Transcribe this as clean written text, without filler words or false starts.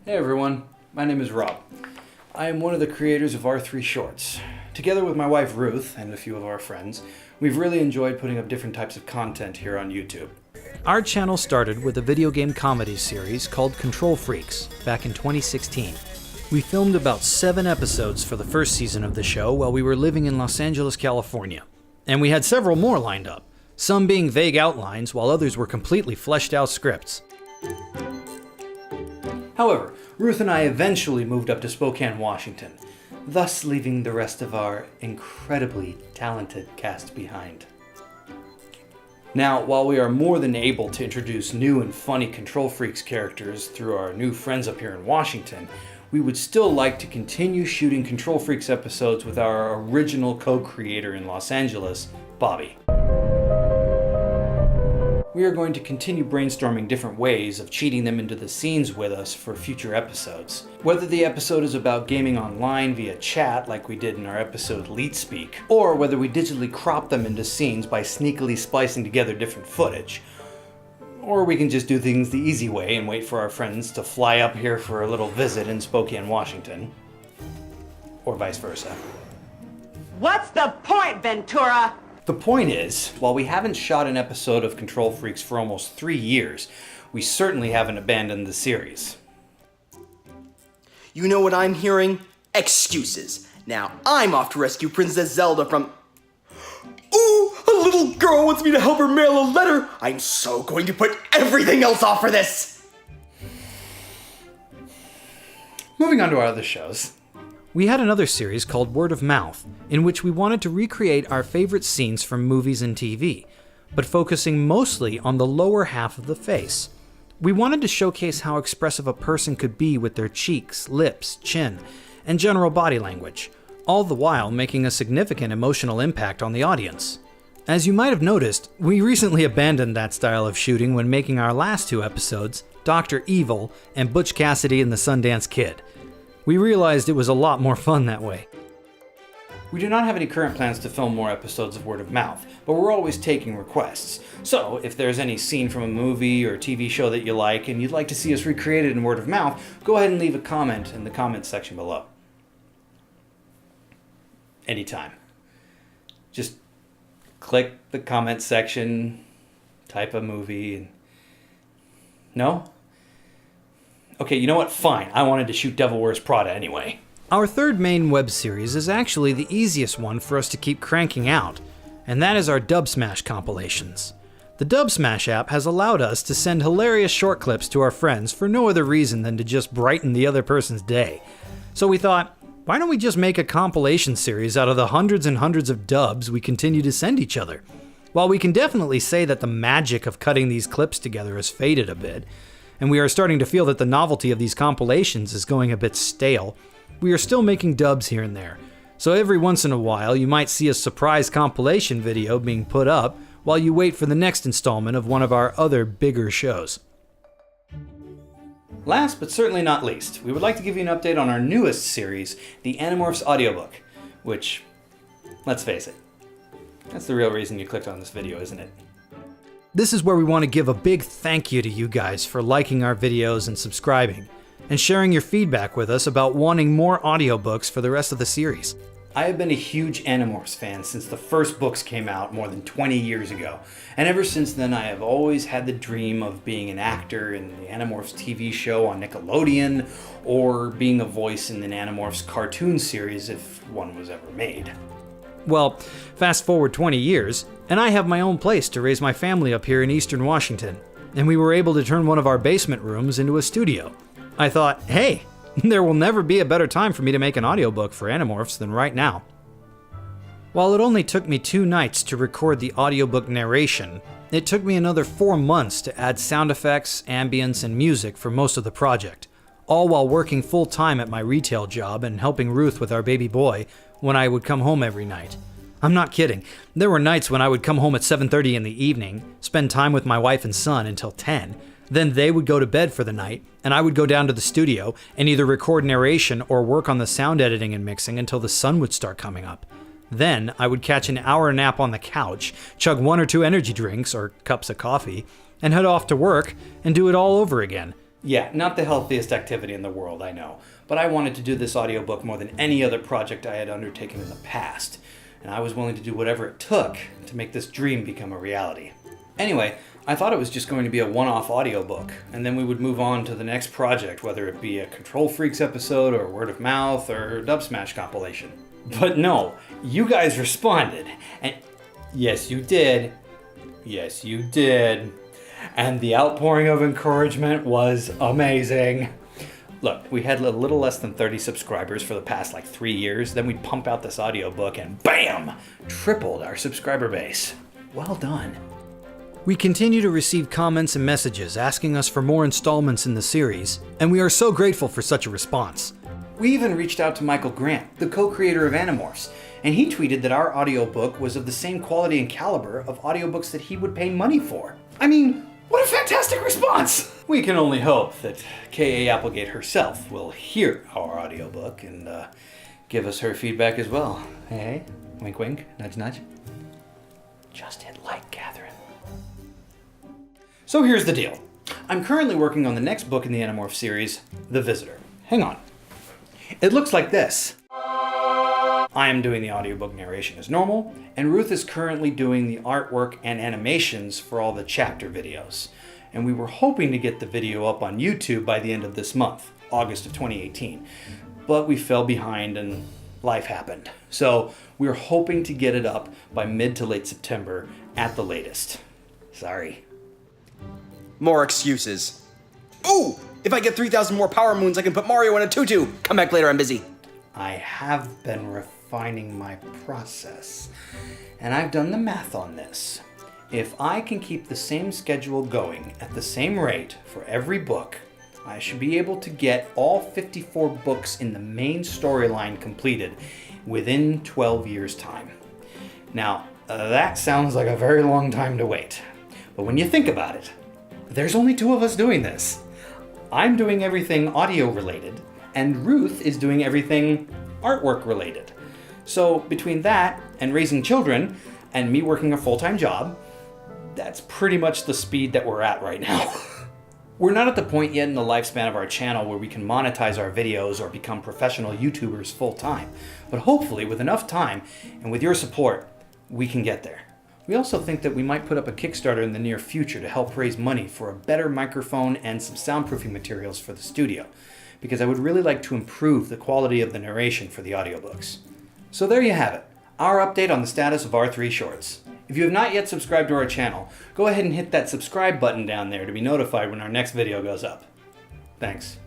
Hey everyone, my name is Rob. I am one of the creators of R3 Shorts. Together with my wife Ruth and a few of our friends, we've really enjoyed putting up different types of content here on YouTube. Our channel started with a video game comedy series called Control Freaks back in 2016. We filmed about 7 episodes for the first season of the show while we were living in Los Angeles, California. And we had several more lined up, some being vague outlines while others were completely fleshed out scripts. However, Ruth and I eventually moved up to Spokane, Washington, thus leaving the rest of our incredibly talented cast behind. Now, while we are more than able to introduce new and funny Control Freaks characters through our new friends up here in Washington, we would still like to continue shooting Control Freaks episodes with our original co-creator in Los Angeles, Bobby. We are going to continue brainstorming different ways of cheating them into the scenes with us for future episodes. Whether the episode is about gaming online via chat like we did in our episode Leet Speak, or whether we digitally crop them into scenes by sneakily splicing together different footage. Or we can just do things the easy way and wait for our friends to fly up here for a little visit in Spokane, Washington. Or vice versa. What's the point, Ventura? The point is, while we haven't shot an episode of Control Freaks for almost 3 years, we certainly haven't abandoned the series. You know what I'm hearing? Excuses. Now I'm off to rescue Princess Zelda from... Ooh, a little girl wants me to help her mail a letter. I'm so going to put everything else off for this. Moving on to our other shows. We had another series called Word of Mouth, in which we wanted to recreate our favorite scenes from movies and TV, but focusing mostly on the lower half of the face. We wanted to showcase how expressive a person could be with their cheeks, lips, chin, and general body language, all the while making a significant emotional impact on the audience. As you might have noticed, we recently abandoned that style of shooting when making our last 2 episodes, Dr. Evil and Butch Cassidy and the Sundance Kid. We realized it was a lot more fun that way. We do not have any current plans to film more episodes of Word of Mouth, but we're always taking requests. So, if there's any scene from a movie or TV show that you like and you'd like to see us recreated in Word of Mouth, go ahead and leave a comment in the comments section below. Anytime. Just click the comment section, type a movie, and... No? Okay, you know what? Fine. I wanted to shoot Devil Wears Prada anyway. Our third main web series is actually the easiest one for us to keep cranking out, and that is our DubSmash compilations. The DubSmash app has allowed us to send hilarious short clips to our friends for no other reason than to just brighten the other person's day. So we thought, why don't we just make a compilation series out of the hundreds and hundreds of dubs we continue to send each other? While we can definitely say that the magic of cutting these clips together has faded a bit, and we are starting to feel that the novelty of these compilations is going a bit stale, we are still making dubs here and there. So every once in a while, you might see a surprise compilation video being put up while you wait for the next installment of one of our other bigger shows. Last but certainly not least, we would like to give you an update on our newest series, the Animorphs Audiobook, which, let's face it, that's the real reason you clicked on this video, isn't it? This is where we want to give a big thank you to you guys for liking our videos and subscribing, and sharing your feedback with us about wanting more audiobooks for the rest of the series. I have been a huge Animorphs fan since the first books came out more than 20 years ago, and ever since then I have always had the dream of being an actor in the Animorphs TV show on Nickelodeon, or being a voice in an Animorphs cartoon series if one was ever made. Well, fast forward 20 years, and I have my own place to raise my family up here in Eastern Washington, and we were able to turn one of our basement rooms into a studio. I thought, hey, there will never be a better time for me to make an audiobook for Animorphs than right now. While it only took me 2 nights to record the audiobook narration, it took me another 4 months to add sound effects, ambience, and music for most of the project, all while working full-time at my retail job and helping Ruth with our baby boy when I would come home every night. I'm not kidding. There were nights when I would come home at 7:30 in the evening, spend time with my wife and son until 10, then they would go to bed for the night, and I would go down to the studio and either record narration or work on the sound editing and mixing until the sun would start coming up. Then I would catch an hour nap on the couch, chug 1 or 2 energy drinks or cups of coffee, and head off to work and do it all over again. Yeah, not the healthiest activity in the world, I know. But I wanted to do this audiobook more than any other project I had undertaken in the past. And I was willing to do whatever it took to make this dream become a reality. Anyway, I thought it was just going to be a one-off audiobook, and then we would move on to the next project, whether it be a Control Freaks episode, or word of mouth, or DubSmash compilation. But no, you guys responded, and yes you did. Yes you did. And the outpouring of encouragement was amazing. Look, we had a little less than 30 subscribers for the past 3 years, then we'd pump out this audiobook and BAM! Tripled our subscriber base. Well done. We continue to receive comments and messages asking us for more installments in the series, and we are so grateful for such a response. We even reached out to Michael Grant, the co-creator of Animorphs, and he tweeted that our audiobook was of the same quality and caliber of audiobooks that he would pay money for. I mean, what a fantastic response! We can only hope that K.A. Applegate herself will hear our audiobook and give us her feedback as well. Hey, wink wink, nudge nudge. Just hit like, Catherine. So here's the deal. I'm currently working on the next book in the Animorphs series, The Visitor. Hang on. It looks like this. I am doing the audiobook narration as normal, and Ruth is currently doing the artwork and animations for all the chapter videos. And we were hoping to get the video up on YouTube by the end of this month, August of 2018. But we fell behind and life happened. So we're hoping to get it up by mid to late September at the latest. Sorry. More excuses. Ooh! If I get 3,000 more power moons, I can put Mario in a tutu. Come back later, I'm busy. I have been refining my process, and I've done the math on this. If I can keep the same schedule going at the same rate for every book, I should be able to get all 54 books in the main storyline completed within 12 years' time. Now, that sounds like a very long time to wait, but when you think about it, there's only 2 of us doing this. I'm doing everything audio related, and Ruth is doing everything artwork related. So between that and raising children and me working a full-time job, that's pretty much the speed that we're at right now. We're not at the point yet in the lifespan of our channel where we can monetize our videos or become professional YouTubers full-time, but hopefully with enough time and with your support, we can get there. We also think that we might put up a Kickstarter in the near future to help raise money for a better microphone and some soundproofing materials for the studio, because I would really like to improve the quality of the narration for the audiobooks. So there you have it, our update on the status of our 3 shorts. If you have not yet subscribed to our channel, go ahead and hit that subscribe button down there to be notified when our next video goes up. Thanks.